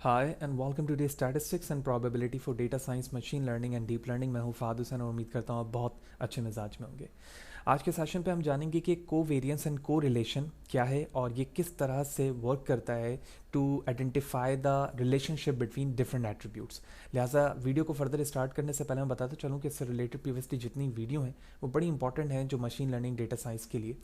Hi and welcome to day statistics and probability for data science machine learning and deep learning. मैं हूं Fahd Hussain और उम्मीद करता हूं आप बहुत अच्छे मिजाज में होंगे। आज के सेशन पे हम जानेंगे कि कोवेरिएंस एंड कोरिलेशन क्या है और ये किस तरह से वर्क करता है to identify the relationship between different attributes. लिहाजा वीडियो को फर्दर स्टार्ट करने से पहले मैं बताता चलूँ कि इससे रिलेटेड प्रीवियसली जितनी वीडियो हैं वो बड़ी इंपॉर्टेंट हैं जो मशीन लर्निंग डेटा साइंस के लिए।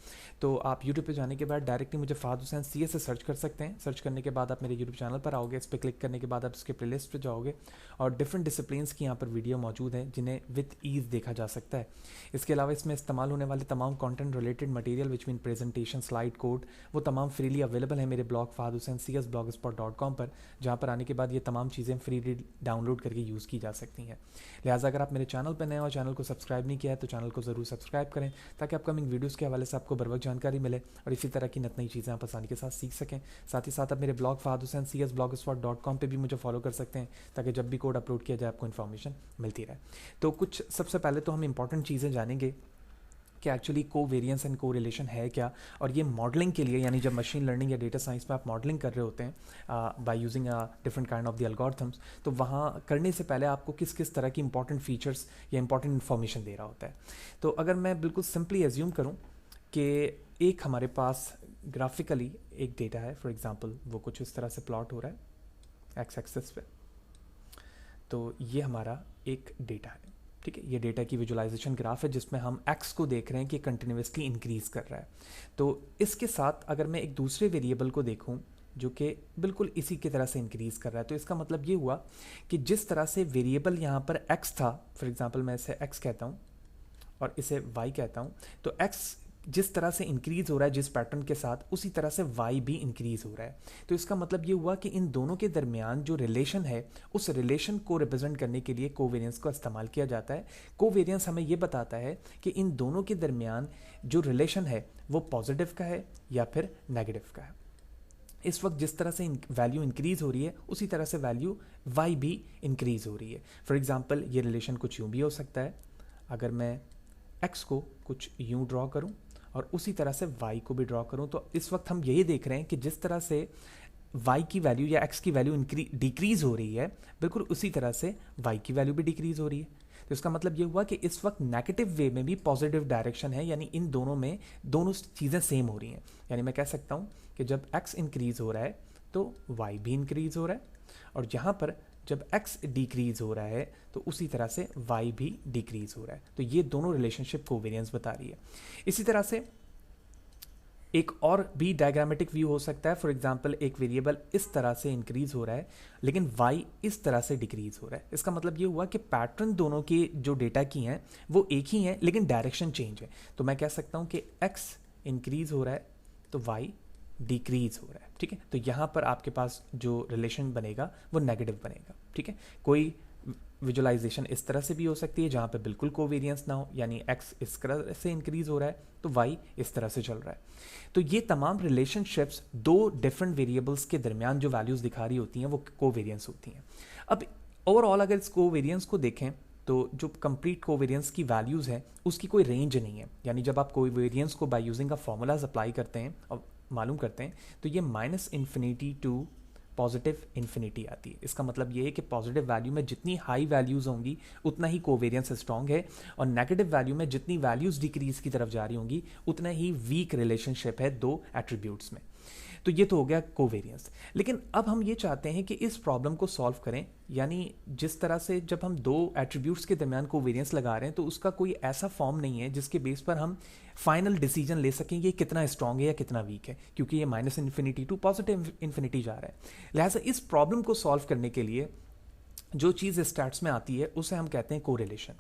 तो आप यूट्यूब पे जाने के बाद डायरेक्टली मुझे फाद हुसैन सी से सर्च कर सकते हैं। सर्च करने के बाद आप मेरे यूट्यूब चैनल पर आओगे, इस पर क्लिक करने के बाद आप इसके प्लेलिस्ट पे जाओगे और डिफरेंट डिसिप्लिन्स की यहाँ पर वीडियो मौजूद हैं जिन्हें विद ईज देखा जा सकता है। इसके अलावा इसमें इस्तेमाल होने वाले तमाम content related material which mean presentation, slide code, वो तमाम फ्रीली अवेलेबल है मेरे ब्लॉग fahadhusaincs.blogspot.com पर, जहाँ पर आने के बाद ये तमाम चीज़ें फ्रीली डाउनलोड करके यूज़ की जा सकती हैं। लिहाजा अगर आप मेरे चैनल पर नए और चैनल को सब्सक्राइब नहीं किया है तो चैनल को ज़रूर सब्सक्राइब करें ताकि अपकमिंग वीडियोज़ के हवाले से आपको बर वक्त जानकारी मिले और इसी तरह की नई चीज़ें आप आसानी के साथ सीख सकें। साथ ही साथ आप मेरे ब्लॉग fahadhusaincs.blogspot.com पे भी मुझे फॉलो कर सकते हैं ताकि जब भी कोड अपलोड किया जाए आपको इन्फॉर्मेशन मिलती रहे। तो कुछ सबसे पहले तो हम इंपॉर्टेंट चीज़ें जानेंगे कि एक्चुअली कोवेरिएंस एंड कोरिलेशन है क्या, और ये मॉडलिंग के लिए यानी जब मशीन लर्निंग या डेटा साइंस में आप मॉडलिंग कर रहे होते हैं by using different kind of the algorithms, तो वहाँ करने से पहले आपको किस किस तरह की इंपॉर्टेंट फीचर्स या इंपॉर्टेंट इन्फॉर्मेशन दे रहा होता है। तो अगर मैं बिल्कुल सिंपली एज्यूम करूँ कि एक हमारे पास ग्राफिकली एक डेटा है, फॉर एग्जांपल वो कुछ इस तरह से प्लॉट हो रहा है एक्स एक्सिस पे, तो ये हमारा एक डेटा है। ठीक है, ये डेटा की विजुअलाइजेशन ग्राफ है जिसमें हम x को देख रहे हैं कि कंटिन्यूसली इंक्रीज कर रहा है। तो इसके साथ अगर मैं एक दूसरे वेरिएबल को देखूं जो कि बिल्कुल इसी की तरह से इंक्रीज कर रहा है, तो इसका मतलब ये हुआ कि जिस तरह से वेरिएबल यहाँ पर x था, फॉर एग्जांपल मैं इसे x कहता हूँ और इसे y कहता हूँ, तो x जिस तरह से इंक्रीज हो रहा है जिस पैटर्न के साथ, उसी तरह से y भी इंक्रीज हो रहा है। तो इसका मतलब ये हुआ कि इन दोनों के दरमियान जो रिलेशन है उस रिलेशन को रिप्रेजेंट करने के लिए कोवेरिएंस का इस्तेमाल किया जाता है। कोवेरिएंस हमें ये बताता है कि इन दोनों के दरमियान जो रिलेशन है वो पॉजिटिव का है या फिर नेगेटिव का है। इस वक्त जिस तरह से वैल्यू इंक्रीज हो रही है उसी तरह से वैल्यू y भी इंक्रीज हो रही है। फॉर एग्जाम्पल ये रिलेशन कुछ यूँ भी हो सकता है, अगर मैं x को कुछ यूँ ड्रॉ करूँ और उसी तरह से y को भी ड्रॉ करूं, तो इस वक्त हम यही देख रहे हैं कि जिस तरह से y की वैल्यू या x की वैल्यू डिक्रीज हो रही है, बिल्कुल उसी तरह से y की वैल्यू भी डिक्रीज हो रही है। तो इसका मतलब ये हुआ कि इस वक्त नेगेटिव वे में भी पॉजिटिव डायरेक्शन है, यानी इन दोनों में दोनों चीज़ें सेम हो रही हैं। यानी मैं कह सकता हूँ कि जब x इंक्रीज हो रहा है तो y भी इंक्रीज हो रहा है, और यहाँ पर जब x डिक्रीज हो रहा है तो उसी तरह से y भी डिक्रीज हो रहा है। तो ये दोनों रिलेशनशिप कोवेरिएंस बता रही है। इसी तरह से एक और भी डायग्रामेटिक व्यू हो सकता है। फॉर एग्जांपल एक वेरिएबल इस तरह से इंक्रीज हो रहा है लेकिन y इस तरह से डिक्रीज हो रहा है। इसका मतलब ये हुआ कि पैटर्न दोनों के जो डेटा की हैं वो एक ही हैं लेकिन डायरेक्शन चेंज है। तो मैं कह सकता हूँ कि x इंक्रीज हो रहा है तो y डिक्रीज हो रहा है। ठीक है, तो यहाँ पर आपके पास जो रिलेशन बनेगा वो नेगेटिव बनेगा। ठीक है, कोई विजुअलाइजेशन इस तरह से भी हो सकती है जहाँ पे बिल्कुल कोवेरिएंस ना हो, यानी x इस तरह से इंक्रीज हो रहा है तो y इस तरह से चल रहा है। तो ये तमाम रिलेशनशिप्स दो डिफरेंट वेरिएबल्स के दरमियान जो वैल्यूज दिखा रही होती हैं वो कोवेरिएंस होती हैं। अब ओवरऑल अगर इस कोवेरिएंस को देखें तो जो कंप्लीट कोवेरिएंस की वैल्यूज है उसकी कोई रेंज नहीं है। यानी जब आप कोवेरिएंस को by using a formulas apply करते हैं और मालूम करते हैं तो ये -इन्फिनिटी टू पॉजिटिव इन्फिनिटी आती है। इसका मतलब ये है कि पॉजिटिव वैल्यू में जितनी हाई वैल्यूज होंगी उतना ही कोवेरिएंस स्ट्रांग है, और नेगेटिव वैल्यू में जितनी वैल्यूज डिक्रीज की तरफ जा रही होंगी उतना ही वीक रिलेशनशिप है दो एट्रीब्यूट्स में। तो ये तो हो गया कोवेरिएंस। लेकिन अब हम ये चाहते हैं कि इस प्रॉब्लम को सॉल्व करें, यानी जिस तरह से जब हम दो एट्रीब्यूट्स के दरमियान कोवेरिएंस लगा रहे हैं तो उसका कोई ऐसा फॉर्म नहीं है जिसके बेस पर हम फाइनल डिसीजन ले सकें कि कितना स्ट्रांग है या कितना वीक है, क्योंकि ये -इन्फिनिटी टू पॉजिटिव इन्फिनिटी जा रहा है। लिहाजा इस प्रॉब्लम को सॉल्व करने के लिए जो चीज़ स्टैट्स में आती है उसे हम कहते हैं कोरिलेशन।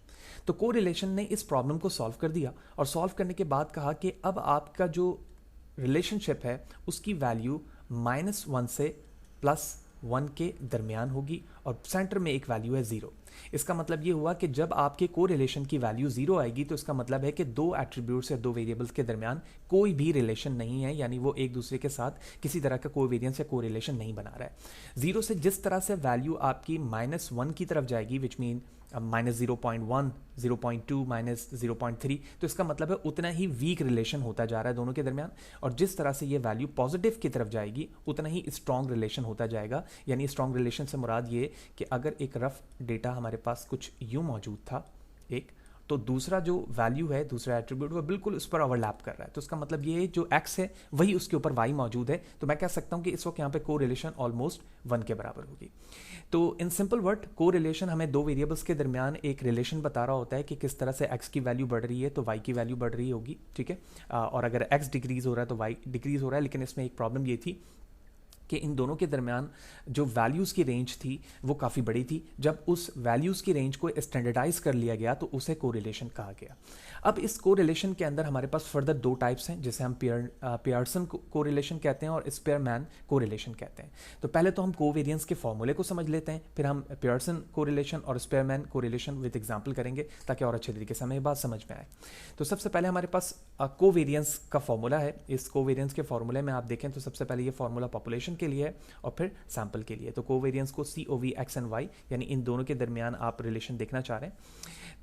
तो कोरिलेशन ने इस प्रॉब्लम को सॉल्व कर दिया और सॉल्व करने के बाद कहा कि अब आपका जो रिलेशनशिप है उसकी वैल्यू -1 से +1 के दरमियान होगी और सेंटर में एक वैल्यू है 0। इसका मतलब ये हुआ कि जब आपके कोरिलेशन की वैल्यू जीरो आएगी तो इसका मतलब है कि दो एट्रीब्यूट्स या दो वेरिएबल्स के दरमियान कोई भी रिलेशन नहीं है, यानी वो एक दूसरे के साथ किसी तरह का कोवेरियंस या कोरिलेशन नहीं बना रहा है। जीरो से जिस तरह से वैल्यू आपकी -1 की तरफ जाएगी, विच मीन -0.1, 0.2, -0.3, तो इसका मतलब है उतना ही वीक रिलेशन होता जा रहा है दोनों के दरमियान। और जिस तरह से ये वैल्यू पॉजिटिव की तरफ जाएगी उतना ही स्ट्रॉन्ग रिलेशन होता जाएगा। यानी स्ट्रॉन्ग रिलेशन से मुराद ये कि अगर एक रफ डेटा हमारे पास कुछ यूं मौजूद था एक, तो दूसरा जो वैल्यू है, दूसरा एट्रीब्यूट, वो बिल्कुल उस पर ओवरलैप कर रहा है। तो इसका मतलब ये है जो x है वही उसके ऊपर y मौजूद है, तो मैं कह सकता हूं कि इस वक्त यहाँ पे कोरिलेशन ऑलमोस्ट 1 के बराबर होगी। तो इन सिंपल वर्ड, कोरिलेशन हमें दो वेरिएबल्स के दरमियान एक रिलेशन बता रहा होता है कि किस तरह से x की वैल्यू बढ़ रही है तो y की वैल्यू बढ़ रही होगी, ठीक है। और अगर x डिक्रीज हो रहा है तो y डिक्रीज हो रहा है। लेकिन इसमें एक प्रॉब्लम ये थी कि इन दोनों के दरमियान जो वैल्यूज़ की रेंज थी वो काफ़ी बड़ी थी। जब उस वैल्यूज़ की रेंज को स्टैंडर्डाइज कर लिया गया तो उसे कोरिलेशन कहा गया। अब इस कोरिलेशन के अंदर हमारे पास फर्दर दो टाइप्स हैं, जिसे हम पियर्सन कोरिलेशन कहते हैं और स्पेयरमैन कोरिलेशन कहते हैं। तो पहले तो हम कोवेरियंस के फॉर्मूले को समझ लेते हैं, फिर हम पियर्सन कोरिलेशन और स्पेयरमैन कोरिलेशन विद एग्जाम्पल करेंगे ताकि और अच्छे तरीके से हमें बात समझ में आए। तो सबसे पहले हमारे पास कोवेरियंस का फॉर्मूला है। इस कोवेरियंस के फॉर्मूले में आप देखें तो सबसे पहले ये फॉर्मूला पॉपुलेशन के लिए है और फिर सैंपल के लिए। तो कोवेरियंस को COV x एंड y, यानी इन दोनों के दरमियान आप रिलेशन देखना चाह रहे हैं।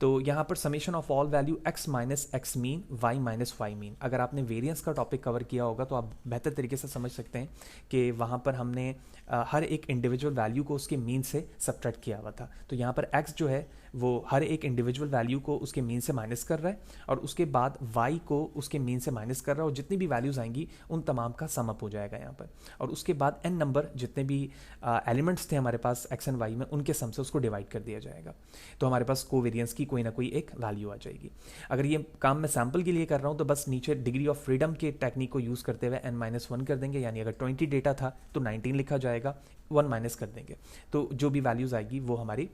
तो यहाँ पर summation of all value x minus X mean, y minus Y mean. अगर आपने वेरिएंस का टॉपिक कवर किया होगा तो आप बेहतर तरीके से समझ सकते हैं कि वहाँ पर हमने हर एक इंडिविजुअल वैल्यू को उसके मीन से सब्ट्रैक्ट किया हुआ था। तो यहाँ पर x जो है वो हर एक इंडिविजुअल वैल्यू को उसके मीन से माइनस कर रहा है और उसके बाद y को उसके मीन से माइनस कर रहा है और जितनी भी वैल्यूज़ आएंगी उन तमाम का सम अप हो जाएगा यहाँ पर। और उसके बाद n नंबर जितने भी एलिमेंट्स थे हमारे पास x एंड y में, उनके सम से उसको डिवाइड कर दिया जाएगा। तो हमारे पास कोवेरियंस की कोई ना कोई एक वैल्यू आ जाएगी। अगर ये काम मैं सैम्पल के लिए कर रहा हूँ तो बस नीचे डिग्री ऑफ फ्रीडम के टेक्निक को यूज़ करते हुए n-1 कर देंगे, यानी अगर 20 डेटा था तो 19 लिखा जाएगा, 1 माइनस कर देंगे तो जो भी वैल्यूज़ आएगी वो हमारी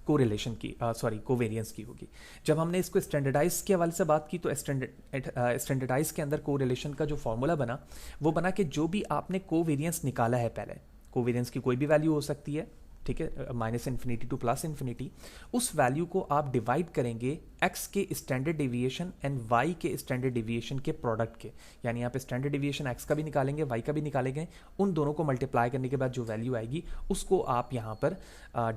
कोरिलेशन की कोवेरियंस की होगी। जब हमने इसको स्टैंडर्डाइज के हवाले से बात की तो स्टैंडर्डाइज के अंदर कोरिलेशन का जो फॉर्मूला बना वो बना कि जो भी आपने कोवेरियंस निकाला है, पहले कोवेरियंस की कोई भी वैल्यू हो सकती है, ठीक है, -∞ टू +∞, उस वैल्यू को आप डिवाइड करेंगे x के स्टैंडर्ड डेविएशन एंड y के स्टैंडर्ड डेविएशन के प्रोडक्ट के। यानी आप स्टैंडर्ड डेविएशन x का भी निकालेंगे, y का भी निकालेंगे, उन दोनों को मल्टीप्लाई करने के बाद जो वैल्यू आएगी उसको आप यहाँ पर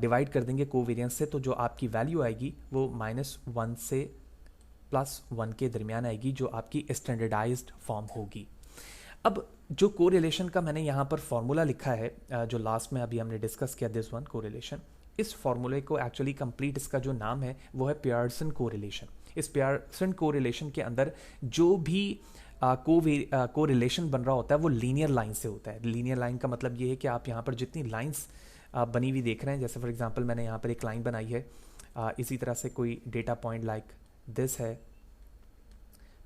डिवाइड कर देंगे कोवेरियंस से। तो जो आपकी वैल्यू आएगी वो -1 से +1 के दरमियान आएगी, जो आपकी स्टैंडर्डाइज्ड फॉर्म होगी। अब जो कोरिलेशन का मैंने यहाँ पर फॉर्मूला लिखा है, जो लास्ट में अभी हमने डिस्कस किया, दिस वन कोरिलेशन, इस फॉर्मूले को एक्चुअली कंप्लीट इसका जो नाम है वो है पियर्सन कोरिलेशन। इस पियर्सन कोरिलेशन के अंदर जो भी कोरिलेशन बन रहा होता है वो लीनियर लाइन से होता है। लीनियर लाइन का मतलब ये है कि आप यहाँ पर जितनी लाइंस बनी हुई देख रहे हैं, जैसे फॉर एग्जांपल मैंने यहाँ पर एक लाइन बनाई है, इसी तरह से कोई डेटा पॉइंट लाइक दिस है,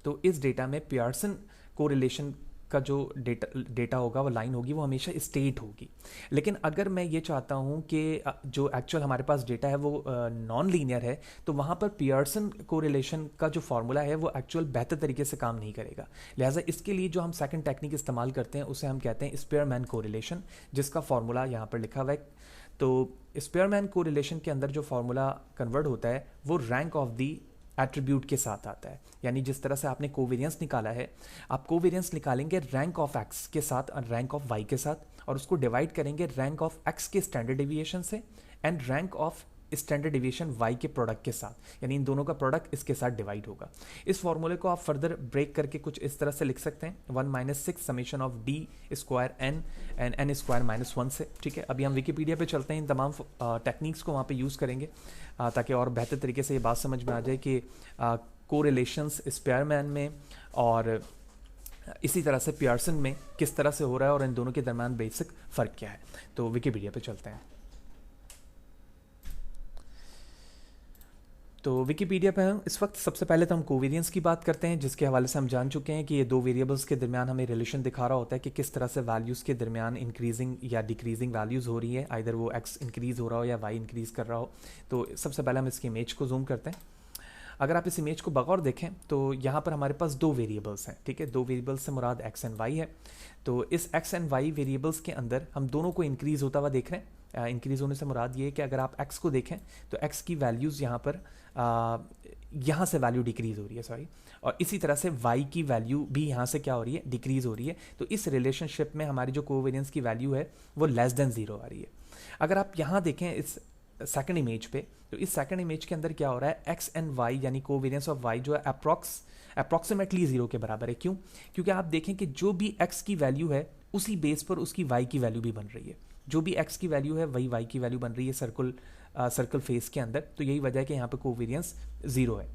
तो इस डेटा में पियर्सन कोरिलेशन का जो डेटा होगा, वो लाइन होगी, वो हमेशा स्ट्रेट होगी। लेकिन अगर मैं ये चाहता हूँ कि जो एक्चुअल हमारे पास डेटा है वो नॉन लीनियर है, तो वहाँ पर पियर्सन कोरिलेशन का जो फॉर्मूला है वो एक्चुअल बेहतर तरीके से काम नहीं करेगा। लिहाजा इसके लिए जो हम सेकंड टेक्निक इस्तेमाल करते हैं उसे हम कहते हैं स्पेयरमैन कोरिलेशन, जिसका फॉर्मूला यहाँ पर लिखा हुआ है। तो स्पेयरमैन कोरिलेशन के अंदर जो फॉर्मूला कन्वर्ट होता है वो रैंक ऑफ दी एट्रीब्यूट के साथ आता है। यानी जिस तरह से आपने कोवेरियंस निकाला है, आप कोवेरियंस निकालेंगे रैंक ऑफ x के साथ और रैंक ऑफ y के साथ, और उसको डिवाइड करेंगे रैंक ऑफ x के स्टैंडर्ड डेविएशन से and rank of standard deviation y के प्रोडक्ट के साथ, यानी इन दोनों का प्रोडक्ट इसके साथ डिवाइड होगा। इस फॉर्मूले को आप फर्दर ब्रेक करके कुछ इस तरह से लिख सकते हैं, 1 - 6 summation of d square n and n square -1 से। ठीक है, अभी हम विकीपीडिया पे चलते हैं, इन तमाम टेक्निक्स को वहाँ पे यूज़ करेंगे ताकि और बेहतर तरीके से ये बात समझ में आ जाए कि कोरिलेशंस स्पेयरमैन में और इसी तरह से पियर्सन में किस तरह से हो रहा है और इन दोनों के दरमियान बेसिक फ़र्क क्या है। तो विकीपीडिया पे चलते हैं। तो विकीपीडिया पे हम इस वक्त सबसे पहले तो हम कोवेरियंस की बात करते हैं, जिसके हवाले से हम जान चुके हैं कि ये दो वेरिएबल्स के दरमियान हमें रिलेशन दिखा रहा होता है कि किस तरह से वैल्यूज़ के दरमियान इंक्रीजिंग या डिक्रीजिंग वैल्यूज़ हो रही है, आइदर वो x इंक्रीज़ हो रहा हो या y इंक्रीज़ कर रहा हो। तो सबसे पहले हम इसकी इमेज को जूम करते हैं। अगर आप इस इमेज को बगौर देखें तो यहाँ पर हमारे पास दो वेरिएबल्स हैं। ठीक है, दो वेरिएबल्स से मुराद x एंड y है। तो इस x एंड y वेरिएबल्स के अंदर हम दोनों को इंक्रीज़ होता हुआ देख रहे हैं। इंक्रीज होने से मुराद ये है कि अगर आप x को देखें तो x की वैल्यूज़ यहाँ पर यहाँ से वैल्यू डिक्रीज हो रही है, सॉरी, और इसी तरह से y की वैल्यू भी यहाँ से क्या हो रही है, डिक्रीज हो रही है। तो इस रिलेशनशिप में हमारी जो कोवेरियंस की वैल्यू है वो लेस देन 0 आ रही है। अगर आप यहाँ देखें इस सेकंड इमेज पे, तो इस सेकंड इमेज के अंदर क्या हो रहा है, एक्स एंड वाई यानी कोवेरियंस ऑफ वाई जो है अप्रॉक्सीमेटली 0 के बराबर है। क्यों? क्योंकि आप देखें कि जो भी x की वैल्यू है उसी बेस पर उसकी y की वैल्यू भी बन रही है। जो भी x की वैल्यू है वही y की वैल्यू बन रही है सर्कल फेस के अंदर। तो यही वजह है कि यहाँ पे कोवेरियंस 0 है।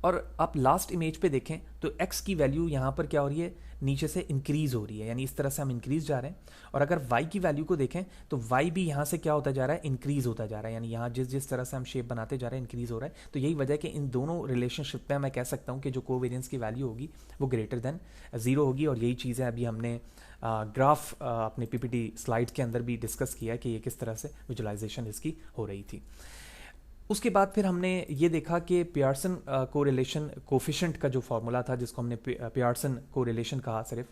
और आप लास्ट इमेज पे देखें तो x की वैल्यू यहाँ पर क्या हो रही है, नीचे से इंक्रीज हो रही है, यानी इस तरह से हम इंक्रीज जा रहे हैं। और अगर y की वैल्यू को देखें तो y भी यहाँ से क्या होता जा रहा है, इंक्रीज होता जा रहा है, यानी यहाँ जिस तरह से हम शेप बनाते जा रहे हैं इंक्रीज हो रहा है। तो यही वजह है कि इन दोनों रिलेशनशिप में मैं कह सकता हूँ कि जो कोवेरियंस की वैल्यू होगी वो ग्रेटर देन 0 होगी। और यही चीज़ें अभी हमने ग्राफ अपने पीपीटी स्लाइड के अंदर भी डिस्कस किया है कि ये किस तरह से विजुअलाइजेशन इसकी हो रही थी। उसके बाद फिर हमने ये देखा कि पियर्सन कोरिलेशन कोफिशिएंट का जो फार्मूला था, जिसको हमने पियर्सन कोरिलेशन कहा सिर्फ,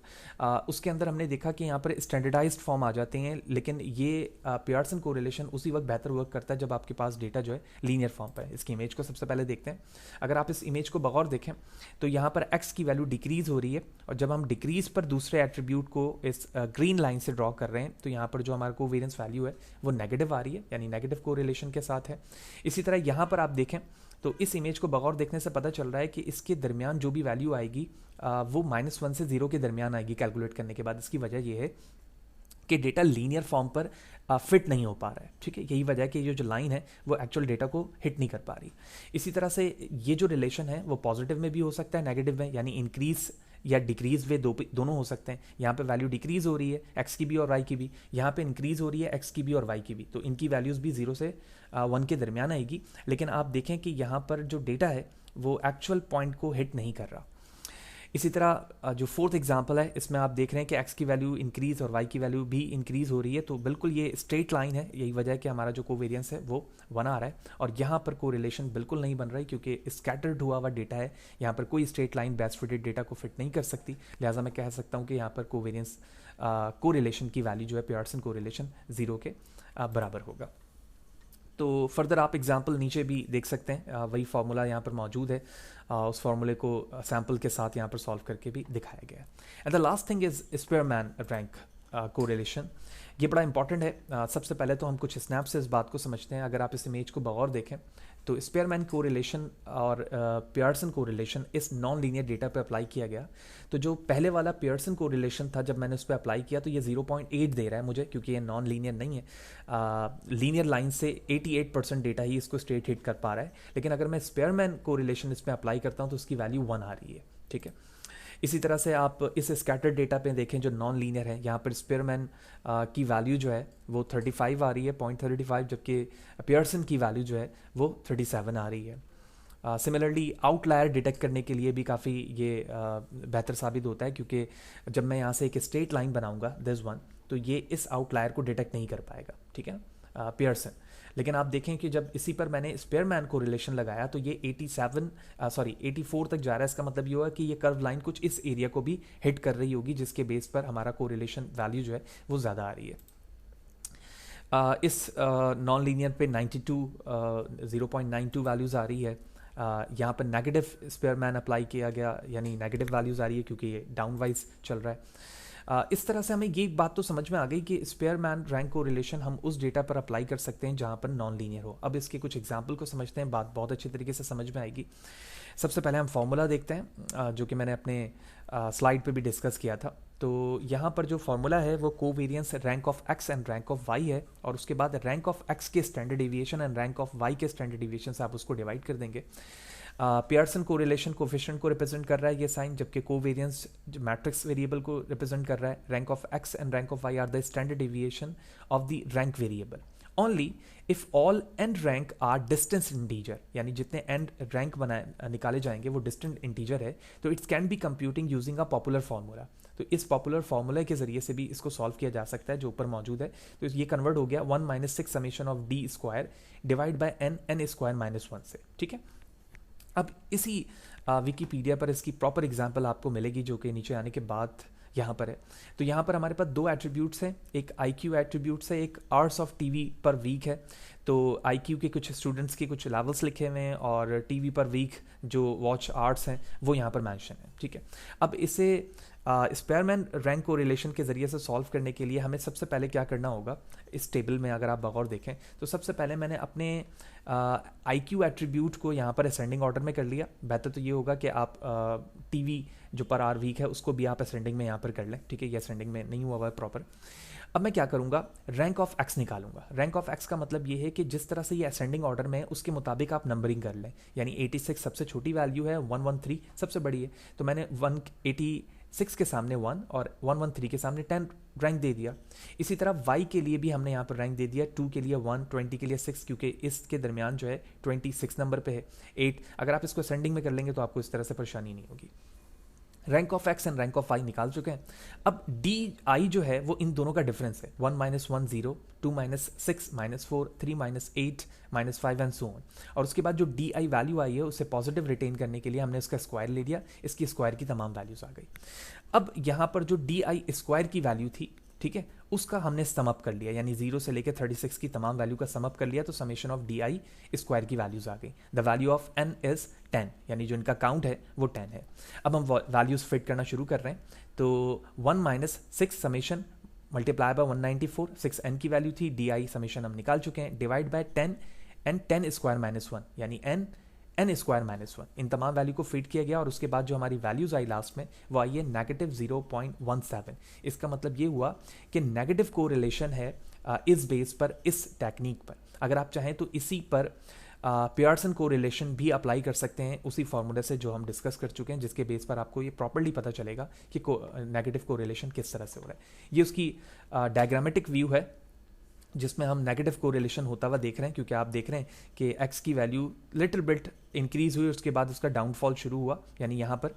उसके अंदर हमने देखा कि यहाँ पर स्टैंडर्डाइज्ड फॉर्म आ जाते हैं, लेकिन ये पियर्सन कोरिलेशन उसी वक्त बेहतर वर्क करता है जब आपके पास डेटा जो है लीनियर फॉर्म पर है। इसकी इमेज को सबसे पहले देखते हैं। अगर आप इस इमेज को बगौर देखें तो यहाँ पर एक्स की वैल्यू डिक्रीज हो रही है, और जब हम डिक्रीज पर दूसरे एट्रीब्यूट को इस ग्रीन लाइन से ड्रॉ कर रहे हैं तो यहाँ पर जो हमारा कोवेरियंस वैल्यू है वो नेगेटिव आ रही है, यानी नेगेटिव कोरिलेशन के साथ है। इसी तरह यहाँ पर आप देखें तो इस इमेज को बगौर देखने से पता चल रहा है कि इसके दरमियान जो भी वैल्यू आएगी वो -1 से 0 के दरमियान आएगी कैलकुलेट करने के बाद। इसकी वजह यह है कि डेटा लीनियर फॉर्म पर फिट नहीं हो पा रहा है, ठीक है। यही वजह है कि ये जो लाइन है वो एक्चुअल डेटा को हिट नहीं कर पा रही। इसी तरह से ये जो रिलेशन है वो पॉजिटिव में भी हो सकता है, नेगेटिव में, यानी इंक्रीज या डिक्रीज वे दोनों हो सकते हैं। यहाँ पे वैल्यू डिक्रीज हो रही है एक्स की भी और वाई की भी, यहाँ पे इंक्रीज हो रही है एक्स की भी और वाई की भी, तो इनकी वैल्यूज़ भी 0 से 1 के दरमियान आएगी। लेकिन आप देखें कि यहाँ पर जो डेटा है वो एक्चुअल पॉइंट को हिट नहीं कर रहा। इसी तरह जो फोर्थ एग्जांपल है इसमें आप देख रहे हैं कि x की वैल्यू इंक्रीज और y की वैल्यू भी इंक्रीज हो रही है, तो बिल्कुल ये स्ट्रेट लाइन है। यही वजह है कि हमारा जो कोवेरियंस है वो 1 आ रहा है, और यहाँ पर कोरिलेशन बिल्कुल नहीं बन रहा है क्योंकि स्कैटर्ड हुआ हुआ डेटा है। यहाँ पर कोई straight line best fitted data को फिट नहीं कर सकती, लिहाजा मैं कह सकता हूँ कि यहाँ पर कोवेरियंस कोरिलेशन की वैल्यू जो है पियर्सन कोरिलेशन 0 के बराबर होगा। तो फर्दर आप एग्जाम्पल नीचे भी देख सकते हैं, वही फार्मूला यहाँ पर मौजूद है, उस फार्मूले को सैम्पल के साथ यहाँ पर सॉल्व करके भी दिखाया गया है। And the last thing is Spearman rank correlation. ये बड़ा इंपॉर्टेंट है। सबसे पहले तो हम कुछ स्नैप से इस बात को समझते हैं। अगर आप इस इमेज को बगौर देखें तो स्पेयरमैन कोरिलेशन और पियर्सन कोरिलेशन इस नॉन लीनियर डेटा पे अप्लाई किया गया। तो जो पहले वाला पियर्सन कोरिलेशन था, जब मैंने उस पर अप्लाई किया तो ये 0.8 दे रहा है मुझे, क्योंकि ये नॉन लीनियर नहीं है। लीनियर लाइन से 88% डेटा ही इसको स्ट्रेट हिट कर पा रहा है। लेकिन अगर मैं स्पेयरमैन कोरिलेशन इस पर अप्लाई करता हूँ तो उसकी वैल्यू 1 आ रही है, ठीक है। इसी तरह से आप इस स्कैटर्ड डेटा पे देखें जो नॉन लीनियर है, यहाँ पर स्पेयरमैन की वैल्यू जो है वो 35 आ रही है, 0.35, जबकि पियर्सन की वैल्यू जो है वो 37 आ रही है। सिमिलरली आउटलायर डिटेक्ट करने के लिए भी काफ़ी ये बेहतर साबित होता है, क्योंकि जब मैं यहाँ से एक स्ट्रेट लाइन बनाऊंगा दिस वन, तो ये इस आउटलायर को डिटेक्ट नहीं कर पाएगा, ठीक है, पियर्सन। लेकिन आप देखें कि जब इसी पर मैंने स्पेयरमैन को रिलेशन लगाया तो ये 84 तक जा रहा है। इसका मतलब ये हुआ कि ये कर्व लाइन कुछ इस एरिया को भी हिट कर रही होगी, जिसके बेस पर हमारा कोरिलेशन वैल्यू जो है वो ज़्यादा आ रही है। इस नॉन लीनियर पे 0.92 वैल्यूज़ आ रही है। यहाँ पर नेगेटिव स्पेयरमैन अप्लाई किया गया, यानी नेगेटिव वैल्यूज़ आ रही है क्योंकि ये डाउन वाइज चल रहा है। इस तरह से हमें ये बात तो समझ में आ गई कि स्पेयरमैन रैंक कोरिलेशन हम उस डेटा पर अप्लाई कर सकते हैं जहाँ पर नॉन लीनियर हो। अब इसके कुछ एग्जांपल को समझते हैं, बात बहुत अच्छी तरीके से समझ में आएगी। सबसे पहले हम फॉर्मूला देखते हैं जो कि मैंने अपने स्लाइड पे भी डिस्कस किया था। तो यहाँ पर जो फार्मूला है वो covariance rank of X and rank of Y है, और उसके बाद रैंक ऑफ एक्स के standard deviation and rank of Y के स्टैंडर्ड डेविएशन से आप उसको डिवाइड कर देंगे। पियर्सन कोरिलेशन कोफिशिएंट को रिप्रेजेंट कर रहा है ये साइन, जबकि कोवेरियंस जो मैट्रिक्स वेरिएबल को रिप्रेजेंट कर रहा है। Rank of X and rank of Y are the standard deviation of the rank variable only if all and rank are distance integer, यानी जितने एंड रैंक निकाले जाएंगे वो डिस्टेंट इंटीजर है, तो it's can be computing using a popular formula. तो इस popular formula के जरिए से भी इसको सॉल्व किया जा सकता है जो ऊपर मौजूद है। तो ये कन्वर्ट हो गया 1 - 6 summation of D square divide by n square -1 से, ठीक है। अब इसी विकीपीडिया पर इसकी प्रॉपर एग्जांपल आपको मिलेगी, जो कि नीचे आने के बाद यहाँ पर है। तो यहाँ पर हमारे पास दो एट्रीब्यूट्स हैं, एक IQ एट्रीब्यूट्स है, एक आवर्स ऑफ टीवी पर वीक है। तो IQ के कुछ स्टूडेंट्स के कुछ लेवल्स लिखे हुए हैं और टीवी पर वीक जो वॉच आवर्स हैं वो यहाँ पर मेंशन है, ठीक है। अब इसे स्पेयरमैन रैंक कोरिलेशन के ज़रिए से सॉल्व करने के लिए हमें सबसे पहले क्या करना होगा, इस टेबल में अगर आप बगौर देखें तो सबसे पहले मैंने अपने IQ एट्रीब्यूट को यहाँ पर असेंडिंग ऑर्डर में कर लिया। बेहतर तो ये होगा कि आप टीवी जो पर आर वीक है उसको भी आप असेंडिंग में यहाँ पर कर लें, ठीक है। ये असेंडिंग में नहीं हुआ है प्रॉपर। अब मैं क्या करूँगा, रैंक ऑफ एक्स निकालूंगा। रैंक ऑफ एक्स का मतलब ये है कि जिस तरह से ये असेंडिंग ऑर्डर में है उसके मुताबिक आप नंबरिंग कर लें। यानी 86 सबसे छोटी वैल्यू है, 113 सबसे बड़ी है, तो मैंने 186 के सामने 1 और 113 के सामने 10 रैंक दे दिया। इसी तरह y के लिए भी हमने यहाँ पर रैंक दे दिया, 2 के लिए 1, 20 के लिए 6, क्योंकि इसके दरमियान जो है 26 नंबर पे है, 8। अगर आप इसको असेंडिंग में कर लेंगे तो आपको इस तरह से परेशानी नहीं होगी। Rank of X and rank of Y निकाल चुके हैं। अब डी आई जो है वो इन दोनों का डिफरेंस है, 1 - 1 0, 2 - 6 - 4, 3 - 8 - 5 एंड सो ऑन। और उसके बाद जो डी आई वैल्यू आई है उसे पॉजिटिव रिटेन करने के लिए हमने इसका स्क्वायर ले लिया, इसकी स्क्वायर की तमाम वैल्यूज आ गई। अब यहाँ पर जो डी आई स्क्वायर की वैल्यू थी, ठीक है, उसका हमने सम अप कर लिया, यानी 0 से लेकर 36 की तमाम वैल्यू का सम अप कर लिया, तो summation of D I square की वैल्यूज आ गई। The value of n is 10, यानी जो इनका काउंट है वो 10 है। अब हम वैल्यूज फिट करना शुरू कर रहे हैं। तो 1 - 6 समेशन मल्टीप्लाई बाय 194, 6n की वैल्यू थी, डी आई समेशन हम निकाल चुके हैं, divide by 10 and 10 square minus 1, यानी n स्क्वायर माइनस 1। इन तमाम वैल्यू को फीड किया गया और उसके बाद जो हमारी वैल्यूज आई लास्ट में वो आई है -0.17। इसका मतलब ये हुआ कि नेगेटिव कोरिलेशन है इस बेस पर, इस टेक्निक पर। अगर आप चाहें तो इसी पर पियर्सन कोरिलेशन भी अप्लाई कर सकते हैं, उसी फॉर्मूले से जो हम डिस्कस कर चुके हैं, जिसके बेस पर आपको ये प्रॉपर्ली पता चलेगा कि नेगेटिव कोरिलेशन किस तरह से हो रहा है। ये उसकी डायग्रामेटिक व्यू है जिसमें हम नेगेटिव कोरिलेशन होता हुआ देख रहे हैं, क्योंकि आप देख रहे हैं कि x की वैल्यू लिटिल बिट इंक्रीज हुई, उसके बाद उसका डाउनफॉल शुरू हुआ, यानी यहाँ पर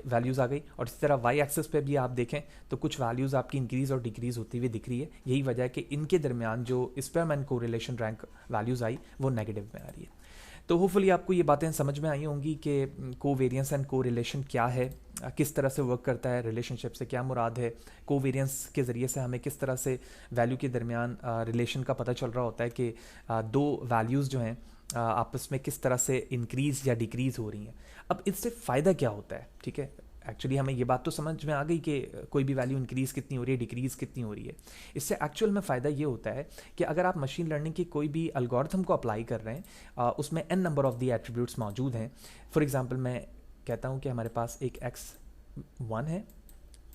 वैल्यूज़ आ गई। और इसी तरह y एक्सिस पे भी आप देखें तो कुछ वैल्यूज़ आपकी इंक्रीज और डिक्रीज होती हुई दिख रही है। यही वजह है कि इनके दरमियान जो स्पेयरमैन कोरिलेशन रैंक वैल्यूज़ आई वो नेगेटिव में आ रही है। तो होपफुली आपको ये बातें समझ में आई होंगी कि कोवेरियंस एंड कोरिलेशन क्या है, किस तरह से वर्क करता है, रिलेशनशिप से क्या मुराद है, कोवेरियंस के ज़रिए से हमें किस तरह से वैल्यू के दरमियान रिलेशन का पता चल रहा होता है कि दो वैल्यूज़ जो हैं आपस में किस तरह से इंक्रीज़ या डिक्रीज़ हो रही हैं। अब इससे फ़ायदा क्या होता है, ठीक है। एक्चुअली हमें ये बात तो समझ में आ गई कि कोई भी वैल्यू इंक्रीज़ कितनी हो रही है, डिक्रीज़ कितनी हो रही है। इससे एक्चुअल में फ़ायदा ये होता है कि अगर आप मशीन लर्निंग की कोई भी एल्गोरिथम को अप्लाई कर रहे हैं, उसमें n number of the attributes मौजूद हैं। फॉर एग्जांपल मैं कहता हूँ कि हमारे पास एक x1 है,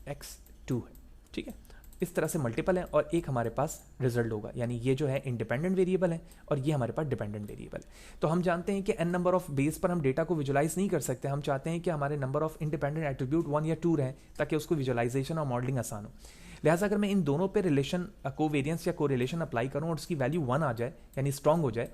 x2 है, ठीक है, इस तरह से मल्टीपल है और एक हमारे पास रिजल्ट होगा, यानी ये जो है इंडिपेंडेंट वेरिएबल है और ये हमारे पास डिपेंडेंट वेरिएबल है। तो हम जानते हैं कि n नंबर ऑफ बेस पर हम डेटा को विजुलाइज नहीं कर सकते, हम चाहते हैं कि हमारे नंबर ऑफ इंडिपेंडेंट एट्रीब्यूट 1 या 2 रहें ताकि उसको विजुलाइजेशन और मॉडलिंग आसान हो। लिहाजा अगर मैं इन दोनों पे रिलेशन कोवेरियंस या कोरिलेशन अप्लाई करूँ और उसकी वैल्यू 1 आ जाए, यानी स्ट्रॉन्ग हो जाए,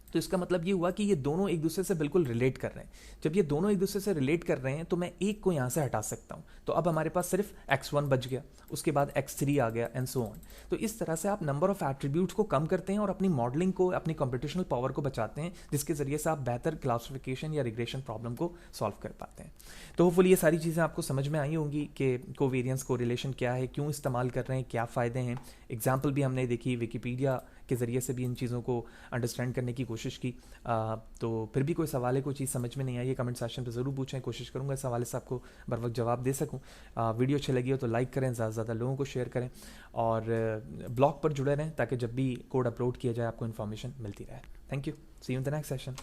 तो इसका मतलब ये हुआ कि ये दोनों एक दूसरे से बिल्कुल रिलेट कर रहे हैं। जब ये दोनों एक दूसरे से रिलेट कर रहे हैं तो मैं एक को यहाँ से हटा सकता हूँ, तो अब हमारे पास सिर्फ x1 बच गया, उसके बाद x3 आ गया एंड सो ऑन। तो इस तरह से आप नंबर ऑफ एट्रीब्यूट्स को कम करते हैं और अपनी मॉडलिंग को, अपनी कंप्यूटेशनल पावर को बचाते हैं, जिसके जरिए से आप बेहतर क्लासिफिकेशन या रिग्रेशन प्रॉब्लम को सॉल्व कर पाते हैं। तो होपफुली ये सारी चीज़ें आपको समझ में आई होंगी कि कोवेरियंस कोरिलेशन क्या है, क्यों इस्तेमाल कर रहे हैं, क्या फ़ायदे हैं। एग्जाम्पल भी हमने देखी, विकीपीडिया के ज़रिए से भी इन चीज़ों को अंडरस्टैंड करने की कोशिश की। तो फिर भी कोई सवाल है, कोई चीज़ समझ में नहीं आई है, कमेंट सेक्शन पे ज़रूर पूछें, कोशिश करूँगा इस हवाले से आपको बर वक्त जवाब दे सकूँ। वीडियो अच्छी लगी हो तो लाइक करें, ज़्यादा से ज़्यादा लोगों को शेयर करें और ब्लॉग पर जुड़े रहें ताकि जब भी कोड अपलोड किया जाए आपको इन्फॉर्मेशन मिलती रहे। Thank you, see you in the next session.